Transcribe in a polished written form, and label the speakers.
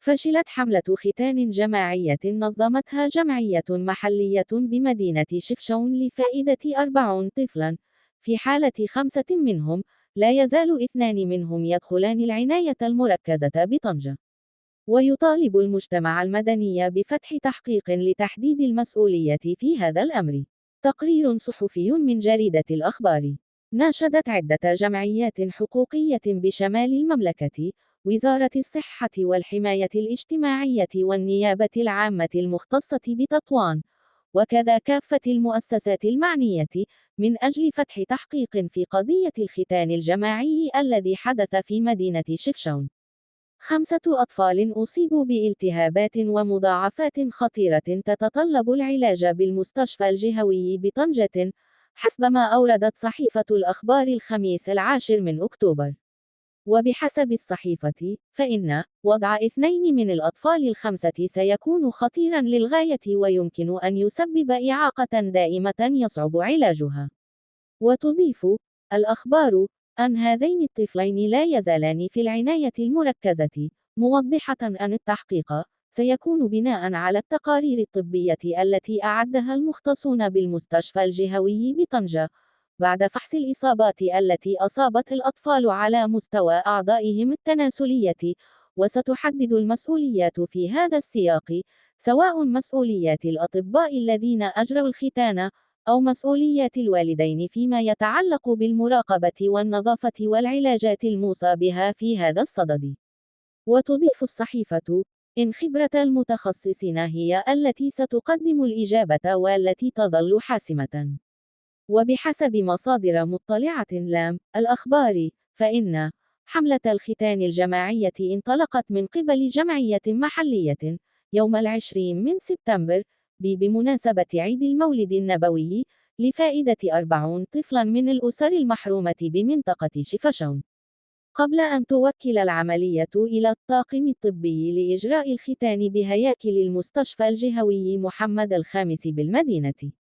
Speaker 1: فشلت حملة ختان جماعية نظمتها جمعية محلية بمدينة شفشاون لفائدة 40 طفلا، في حالة 5 منهم، لا يزال 2 منهم يدخلان العناية المركزة بطنجة. ويطالب المجتمع المدني بفتح تحقيق لتحديد المسؤولية في هذا الأمر. تقرير صحفي من جريدة الأخبار. ناشدت عدة جمعيات حقوقية بشمال المملكة وزارة الصحة والحماية الاجتماعية والنيابة العامة المختصة بتطوان، وكذا كافة المؤسسات المعنية، من أجل فتح تحقيق في قضية الختان الجماعي الذي حدث في مدينة شفشاون. 5 أطفال أصيبوا بالتهابات ومضاعفات خطيرة تتطلب العلاج بالمستشفى الجهوي بطنجة، حسب ما أوردت صحيفة الأخبار الخميس 10 من أكتوبر. وبحسب الصحيفة، فإن وضع 2 من الأطفال ال5 سيكون خطيرا للغاية ويمكن أن يسبب إعاقة دائمة يصعب علاجها. وتضيف الأخبار أن هذين الطفلين لا يزالان في العناية المركزة، موضحة أن التحقيق سيكون بناء على التقارير الطبية التي أعدها المختصون بالمستشفى الجهوي بطنجة، بعد فحص الإصابات التي أصابت الأطفال على مستوى أعضائهم التناسلية. وستحدد المسؤوليات في هذا السياق، سواء مسؤوليات الأطباء الذين أجروا الختان، أو مسؤوليات الوالدين فيما يتعلق بالمراقبة والنظافة والعلاجات الموصى بها في هذا الصدد. وتضيف الصحيفة إن خبرة المتخصصين هي التي ستقدم الإجابة والتي تظل حاسمة. وبحسب مصادر مطلعة لام الأخبار، فإن حملة الختان الجماعية انطلقت من قبل جمعية محلية يوم 20 من سبتمبر بمناسبة عيد المولد النبوي، لفائدة 40 طفلا من الأسر المحرومة بمنطقة شفشاون، قبل أن توكل العملية إلى الطاقم الطبي لإجراء الختان بهياكل المستشفى الجهوي محمد الخامس بالمدينة.